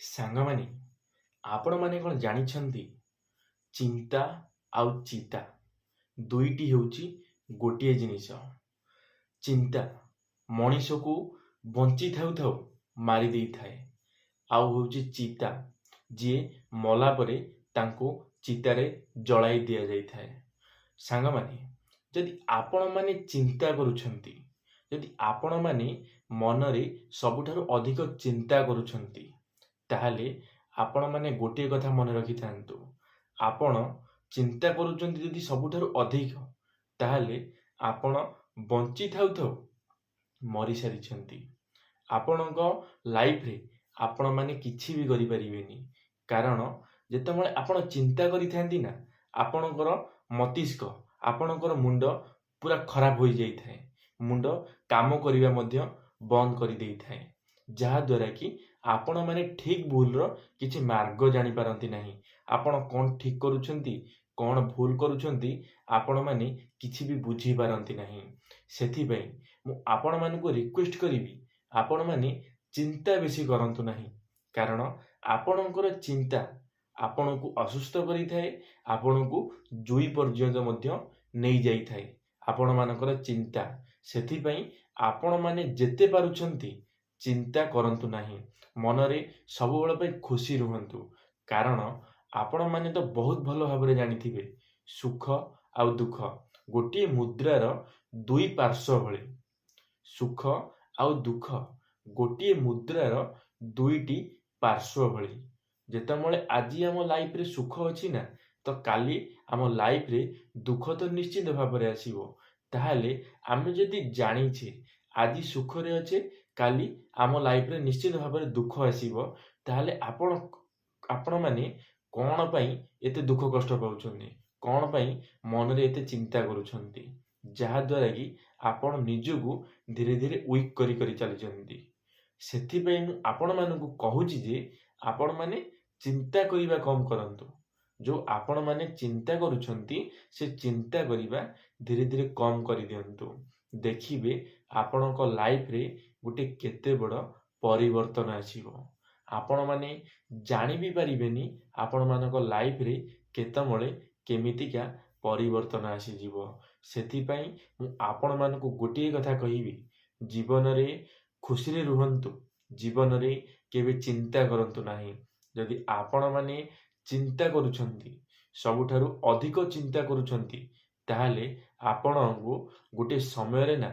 ସାଙ୍ଗମାନେ ଆପଣମାନେ କ'ଣ ଜାଣିଛନ୍ତି ଚିନ୍ତା ଆଉ ଚିତା ଦୁଇଟି ହେଉଛି ଗୋଟିଏ ଜିନିଷ। ଚିନ୍ତା ମଣିଷକୁ ବଞ୍ଚିଥାଉ ଥାଉ ମାରି ଦେଇଥାଏ, ଆଉ ହେଉଛି ଚିତା ଯିଏ ମଲା ପରେ ତାଙ୍କୁ ଚିତାରେ ଜଳାଇ ଦିଆଯାଇଥାଏ। ସାଙ୍ଗମାନେ ଯଦି ଆପଣମାନେ ଚିନ୍ତା କରୁଛନ୍ତି, ଯଦି ଆପଣମାନେ ମନରେ ସବୁଠାରୁ ଅଧିକ ଚିନ୍ତା କରୁଛନ୍ତି, ତାହେଲେ ଆପଣମାନେ ଗୋଟିଏ କଥା ମନେ ରଖିଥାନ୍ତୁ, ଆପଣ ଚିନ୍ତା କରୁଛନ୍ତି ଯଦି ସବୁଠାରୁ ଅଧିକ, ତାହେଲେ ଆପଣ ବଞ୍ଚିଥାଉ ଥାଉ ମରିସାରିଛନ୍ତି। ଆପଣଙ୍କ ଲାଇଫରେ ଆପଣମାନେ କିଛି ବି କରିପାରିବେନି, କାରଣ ଯେତେବେଳେ ଆପଣ ଚିନ୍ତା କରିଥାନ୍ତି ନା, ଆପଣଙ୍କର ମସ୍ତିଷ୍କ, ଆପଣଙ୍କର ମୁଣ୍ଡ ପୁରା ଖରାପ ହୋଇଯାଇଥାଏ। ମୁଣ୍ଡ କାମ କରିବା ମଧ୍ୟ ବନ୍ଦ କରିଦେଇଥାଏ, ଯାହାଦ୍ୱାରା କି ଆପଣମାନେ ଠିକ୍ ଭୁଲର କିଛି ମାର୍ଗ ଜାଣିପାରନ୍ତି ନାହିଁ। ଆପଣ କ'ଣ ଠିକ୍ କରୁଛନ୍ତି, କ'ଣ ଭୁଲ କରୁଛନ୍ତି, ଆପଣମାନେ କିଛି ବି ବୁଝିପାରନ୍ତି ନାହିଁ। ସେଥିପାଇଁ ମୁଁ ଆପଣମାନଙ୍କୁ ରିକ୍ୱେଷ୍ଟ କରିବି, ଆପଣମାନେ ଚିନ୍ତା ବେଶୀ କରନ୍ତୁ ନାହିଁ, କାରଣ ଆପଣଙ୍କର ଚିନ୍ତା ଆପଣଙ୍କୁ ଅସୁସ୍ଥ କରିଥାଏ, ଆପଣଙ୍କୁ ଜୁଇ ପର୍ଯ୍ୟନ୍ତ ମଧ୍ୟ ନେଇଯାଇଥାଏ ଆପଣମାନଙ୍କର ଚିନ୍ତା। ସେଥିପାଇଁ ଆପଣମାନେ ଯେତେ ପାରୁଛନ୍ତି ଚିନ୍ତା କରନ୍ତୁ ନାହିଁ, ମନରେ ସବୁବେଳ ପାଇଁ ଖୁସି ରୁହନ୍ତୁ, କାରଣ ଆପଣମାନେ ତ ବହୁତ ଭଲ ଭାବରେ ଜାଣିଥିବେ ସୁଖ ଆଉ ଦୁଃଖ ଗୋଟିଏ ମୁଦ୍ରାର ଦୁଇ ପାର୍ଶ୍ୱ ଭଳି। ସୁଖ ଆଉ ଦୁଃଖ ଗୋଟିଏ ମୁଦ୍ରାର ଦୁଇଟି ପାର୍ଶ୍ୱ ଭଳି। ଯେତେବେଳେ ଆଜି ଆମ ଲାଇଫରେ ସୁଖ ଅଛି ନା, ତ କାଲି ଆମ ଲାଇଫରେ ଦୁଃଖ ତ ନିଶ୍ଚିତ ଭାବରେ ଆସିବ। ତାହେଲେ ଆମେ ଯଦି ଜାଣିଛେ ଆଜି ସୁଖରେ ଅଛେ, କାଲି ଆମ ଲାଇଫରେ ନିଶ୍ଚିତ ଭାବରେ ଦୁଃଖ ଆସିବ, ତାହେଲେ ଆପଣମାନେ କ'ଣ ପାଇଁ ଏତେ ଦୁଃଖ କଷ୍ଟ ପାଉଛନ୍ତି, କ'ଣ ପାଇଁ ମନରେ ଏତେ ଚିନ୍ତା କରୁଛନ୍ତି, ଯାହାଦ୍ୱାରା କି ଆପଣ ନିଜକୁ ଧୀରେ ଧୀରେ ୱିକ୍ କରି କରି ଚାଲିଛନ୍ତି। ସେଥିପାଇଁ ମୁଁ ଆପଣମାନଙ୍କୁ କହୁଛି ଯେ ଆପଣମାନେ ଚିନ୍ତା କରିବା କମ୍ କରନ୍ତୁ। ଯେଉଁ ଆପଣମାନେ ଚିନ୍ତା କରୁଛନ୍ତି, ସେ ଚିନ୍ତା କରିବା ଧୀରେ ଧୀରେ କମ୍ କରିଦିଅନ୍ତୁ। ଦେଖିବେ ଆପଣଙ୍କ ଲାଇଫରେ ଗୋଟେ କେତେ ବଡ଼ ପରିବର୍ତ୍ତନ ଆସିବ। ଆପଣମାନେ ଜାଣି ବି ପାରିବେନି ଆପଣମାନଙ୍କ ଲାଇଫରେ କେତେବେଳେ କେମିତିକା ପରିବର୍ତ୍ତନ ଆସିଯିବ। ସେଥିପାଇଁ ମୁଁ ଆପଣମାନଙ୍କୁ ଗୋଟିଏ କଥା କହିବି, ଜୀବନରେ ଖୁସିରେ ରୁହନ୍ତୁ, ଜୀବନରେ କେବେ ଚିନ୍ତା କରନ୍ତୁ ନାହିଁ। ଯଦି ଆପଣମାନେ ଚିନ୍ତା କରୁଛନ୍ତି, ସବୁଠାରୁ ଅଧିକ ଚିନ୍ତା କରୁଛନ୍ତି, ତାହେଲେ ଆପଣଙ୍କୁ ଗୋଟିଏ ସମୟରେ ନା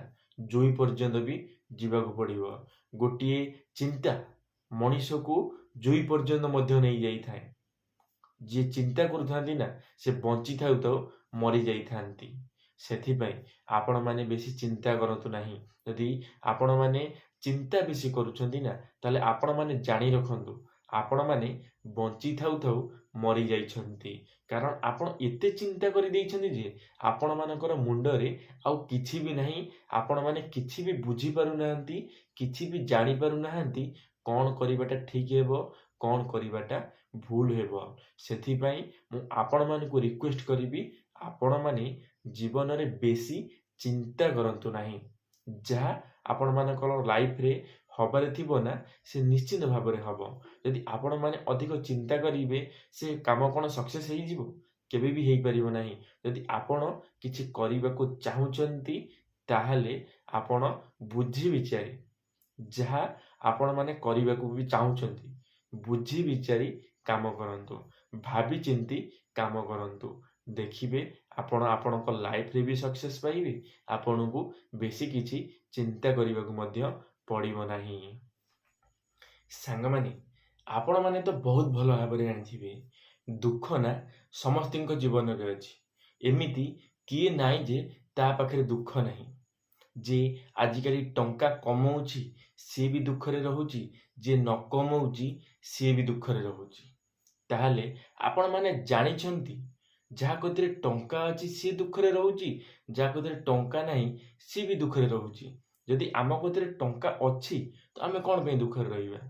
ଜୁଇ ପର୍ଯ୍ୟନ୍ତ ବି ଯିବାକୁ ପଡ଼ିବ। ଗୋଟିଏ ଚିନ୍ତା ମଣିଷକୁ ଜୁଇ ପର୍ଯ୍ୟନ୍ତ ମଧ୍ୟ ନେଇଯାଇଥାଏ। ଯିଏ ଚିନ୍ତା କରୁଥାନ୍ତି ନା, ସେ ବଞ୍ଚିଥାଉ ଥାଉ ମରିଯାଇଥାନ୍ତି। ସେଥିପାଇଁ ଆପଣମାନେ ବେଶୀ ଚିନ୍ତା କରନ୍ତୁ ନାହିଁ। ଯଦି ଆପଣମାନେ ଚିନ୍ତା ବେଶୀ କରୁଛନ୍ତି ନା, ତାହେଲେ ଆପଣମାନେ ଜାଣି ରଖନ୍ତୁ, ଆପଣମାନେ ବଞ୍ଚିଥାଉ ଥାଉ ମରିଯାଇଛନ୍ତି। କାରଣ ଆପଣ ଏତେ ଚିନ୍ତା କରିଦେଇଛନ୍ତି ଯେ ଆପଣମାନଙ୍କର ମୁଣ୍ଡରେ ଆଉ କିଛି ବି ନାହିଁ। ଆପଣମାନେ କିଛି ବି ବୁଝିପାରୁନାହାନ୍ତି, କିଛି ବି ଜାଣିପାରୁନାହାନ୍ତି, କ'ଣ କରିବାଟା ଠିକ୍ ହେବ, କ'ଣ କରିବାଟା ଭୁଲ ହେବ। ସେଥିପାଇଁ ମୁଁ ଆପଣମାନଙ୍କୁ ରିକ୍ୱେଷ୍ଟ କରିବି, ଆପଣମାନେ ଜୀବନରେ ବେଶୀ ଚିନ୍ତା କରନ୍ତୁ ନାହିଁ। ଯାହା ଆପଣମାନଙ୍କର ଲାଇଫରେ ହବାରେ ଥିବ ନା, ସେ ନିଶ୍ଚିତ ଭାବରେ ହବ। ଯଦି ଆପଣମାନେ ଅଧିକ ଚିନ୍ତା କରିବେ, ସେ କାମ କ'ଣ ସକ୍ସେସ୍ ହେଇଯିବ? କେବେ ବି ହେଇପାରିବ ନାହିଁ। ଯଦି ଆପଣ କିଛି କରିବାକୁ ଚାହୁଁଛନ୍ତି, ତାହେଲେ ଆପଣ ବୁଝି ବିଚାରି, ଯାହା ଆପଣମାନେ କରିବାକୁ ବି ଚାହୁଁଛନ୍ତି, ବୁଝି ବିଚାରି କାମ କରନ୍ତୁ, ଭାବି ଚିନ୍ତି କାମ କରନ୍ତୁ। ଦେଖିବେ ଆପଣ ଆପଣଙ୍କ ଲାଇଫରେ ବି ସକ୍ସେସ୍ ପାଇବେ, ଆପଣଙ୍କୁ ବେଶୀ କିଛି ଚିନ୍ତା କରିବାକୁ ମଧ୍ୟ ପଡ଼ିବ ନାହିଁ। ସାଙ୍ଗମାନେ ଆପଣମାନେ ତ ବହୁତ ଭଲ ଭାବରେ ଜାଣିଥିବେ, ଦୁଃଖ ନା ସମସ୍ତଙ୍କ ଜୀବନରେ ଅଛି। ଏମିତି କିଏ ନାହିଁ ଯେ ତା ପାଖରେ ଦୁଃଖ ନାହିଁ। ଯିଏ ଆଜିକାଲି ଟଙ୍କା କମଉଛି, ସିଏ ବି ଦୁଃଖରେ ରହୁଛି, ଯିଏ ନ କମଉଛି ସିଏ ବି ଦୁଃଖରେ ରହୁଛି। ତାହେଲେ ଆପଣମାନେ ଜାଣିଛନ୍ତି, ଯାହା କତିରେ ଟଙ୍କା ଅଛି ସିଏ ଦୁଃଖରେ ରହୁଛି, ଯାହା କତିରେ ଟଙ୍କା ନାହିଁ ସିଏ ବି ଦୁଃଖରେ ରହୁଛି। ଯଦି ଆମ କତିରେ ଟଙ୍କା ଅଛି, ତ ଆମେ କ'ଣ ପାଇଁ ଦୁଃଖରେ ରହିବା?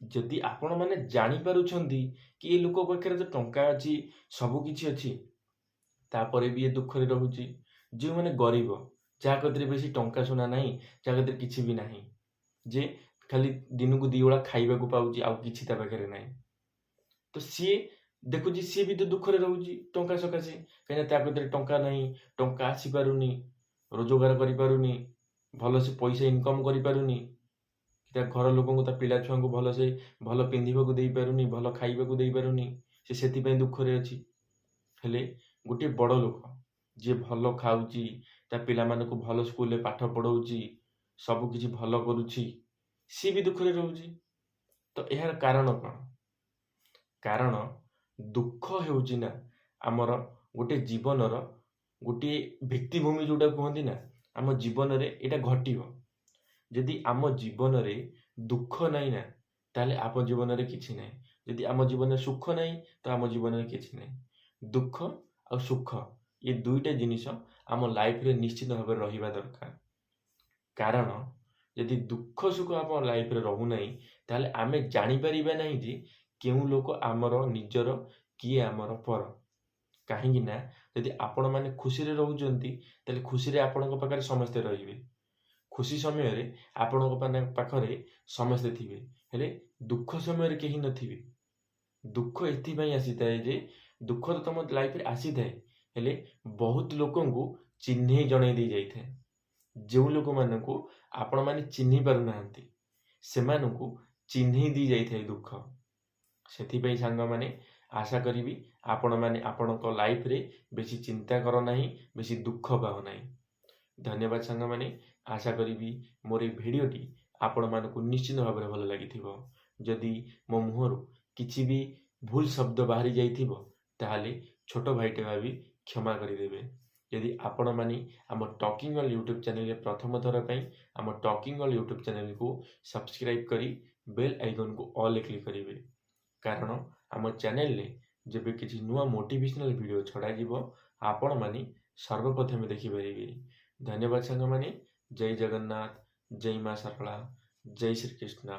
ଯଦି ଆପଣମାନେ ଜାଣିପାରୁଛନ୍ତି କି ଏ ଲୋକ ପାଖରେ ତ ଟଙ୍କା ଅଛି, ସବୁ କିଛି ଅଛି, ତାପରେ ବି ଏ ଦୁଃଖରେ ରହୁଛି। ଯେଉଁମାନେ ଗରିବ, ଯାହା କତିରେ ବେଶୀ ଟଙ୍କା ସୁନା ନାହିଁ, ଯାହା କତିରେ କିଛି ବି ନାହିଁ, ଯେ ଖାଲି ଦିନକୁ 2 ଓଳା ଖାଇବାକୁ ପାଉଛି, ଆଉ କିଛି ତା ପାଖରେ ନାହିଁ। ତ ସିଏ ଦେଖୁଛି, ସିଏ ବି ତ ଦୁଃଖରେ ରହୁଛି ଟଙ୍କା ସକାଶେ, କାହିଁକିନା ତା କତିରେ ଟଙ୍କା ନାହିଁ, ଟଙ୍କା ଆସିପାରୁନି, ରୋଜଗାର କରିପାରୁନି, ଭଲସେ ପଇସା ଇନକମ୍ କରିପାରୁନି, ତା ଘର ଲୋକଙ୍କୁ, ତା ପିଲା ଛୁଆଙ୍କୁ ଭଲସେ ଭଲ ପିନ୍ଧିବାକୁ ଦେଇପାରୁନି, ଭଲ ଖାଇବାକୁ ଦେଇପାରୁନି, ସେ ସେଥିପାଇଁ ଦୁଃଖରେ ଅଛି। ହେଲେ ଗୋଟିଏ ବଡ଼ ଲୋକ ଯିଏ ଭଲ ଖାଉଛି, ତା ପିଲାମାନଙ୍କୁ ଭଲ ସ୍କୁଲରେ ପାଠ ପଢ଼ଉଛି, ସବୁ କିଛି ଭଲ କରୁଛି, ସିଏ ବି ଦୁଃଖରେ ରହୁଛି। ତ ଏହାର କାରଣ କ'ଣ? କାରଣ ଦୁଃଖ ହେଉଛି ନା ଆମର ଗୋଟେ ଜୀବନର ଗୋଟିଏ ଭିତ୍ତିଭୂମି, ଯୋଉଟା କୁହନ୍ତି ନା, ଆମ ଜୀବନରେ ଏଇଟା ଘଟିବ। ଯଦି ଆମ ଜୀବନରେ ଦୁଃଖ ନାହିଁ ନା, ତାହେଲେ ଆମ ଜୀବନରେ କିଛି ନାହିଁ। ଯଦି ଆମ ଜୀବନରେ ସୁଖ ନାହିଁ, ତ ଆମ ଜୀବନରେ କିଛି ନାହିଁ। ଦୁଃଖ ଆଉ ସୁଖ, ଏ ଦୁଇଟା ଜିନିଷ ଆମ ଲାଇଫରେ ନିଶ୍ଚିତ ଭାବରେ ରହିବା ଦରକାର। କାରଣ ଯଦି ଦୁଃଖ ସୁଖ ଆମ ଲାଇଫରେ ରହୁନାହିଁ, ତାହେଲେ ଆମେ ଜାଣିପାରିବା ନାହିଁ ଯେ କେଉଁ ଲୋକ ଆମର ନିଜର, କିଏ ଆମର ପର। କାହିଁକି ନା ଯଦି ଆପଣମାନେ ଖୁସିରେ ରହୁଛନ୍ତି, ତାହେଲେ ଖୁସିରେ ଆପଣଙ୍କ ପାଖରେ ସମସ୍ତେ ରହିବେ। ଖୁସି ସମୟରେ ଆପଣଙ୍କ ପାଖରେ ସମସ୍ତେ ଥିବେ, ହେଲେ ଦୁଃଖ ସମୟରେ କେହି ନଥିବେ। ଦୁଃଖ ଏଥିପାଇଁ ଆସିଥାଏ ଯେ, ଦୁଃଖ ତ ତମ ଲାଇଫରେ ଆସିଥାଏ, ହେଲେ ବହୁତ ଲୋକଙ୍କୁ ଚିହ୍ନେଇ ଜଣେଇ ଦେଇ ଯାଇଥାଏ। ଯେଉଁ ଲୋକମାନଙ୍କୁ ଆପଣମାନେ ଚିହ୍ନି ପାରୁନାହାନ୍ତି, ସେମାନଙ୍କୁ ଚିହ୍ନେଇ ଦେଇ ଯାଇଥାଏ ଦୁଃଖ। ସେଥିପାଇଁ ସାଙ୍ଗମାନେ, ଆଶା କରିବି ଆପଣମାନେ ଆପଣଙ୍କ ଲାଇଫରେ ବେଶୀ ଚିନ୍ତା କର ନାହିଁ, ବେଶୀ ଦୁଃଖ ପାଅ ନାହିଁ। ଧନ୍ୟବାଦ ସାଙ୍ଗମାନେ। ଆଶା କରିବି ମୋର এই ଭିଡ଼ିଓଟି ଆପଣମାନଙ୍କୁ ନିଶ୍ଚିତ ଭାବରେ ଭଲ ଲାଗିଥିବ। ଯଦି ମୋ ମୁହଁରୁ କିଛି ବି ଭୁଲ ଶବ୍ଦ ବାହାରି ଯାଇଥିବ, ତାହେଲେ ଛୋଟ ଭାଇଟେ ଭାବି କ୍ଷମା କରିଦେବେ। ଯଦି ଆପଣମାନେ ଆମ ଟକିଂ ଅଲ୍ ୟୁଟ୍ୟୁବ୍ ଚ୍ୟାନେଲରେ ପ୍ରଥମ ଥର ପାଇଁ ଆମ ଟକିଂ ଅଲ୍ ୟୁଟ୍ୟୁବ୍ ଚ୍ୟାନେଲକୁ ସବସ୍କ୍ରାଇବ୍ କରି ବେଲ୍ ଆଇକନ୍କୁ ଅଲ୍ରେ କ୍ଲିକ୍ କରିବେ। କାରଣ ଆମ ଚ୍ୟାନେଲରେ ଯେବେ କିଛି ନୂଆ ମୋଟିଭେସନାଲ୍ ଭିଡ଼ିଓ ଛଡ଼ାଯିବ, ଆପଣମାନେ ସର୍ବପ୍ରଥମେ ଦେଖିପାରିବେ। ଧନ୍ୟବାଦ ସାଙ୍ଗମାନେ। ଜୟ ଜଗନ୍ନାଥ, ଜୟ ମା ଶାରଳା, ଜୟ ଶ୍ରୀକୃଷ୍ଣ।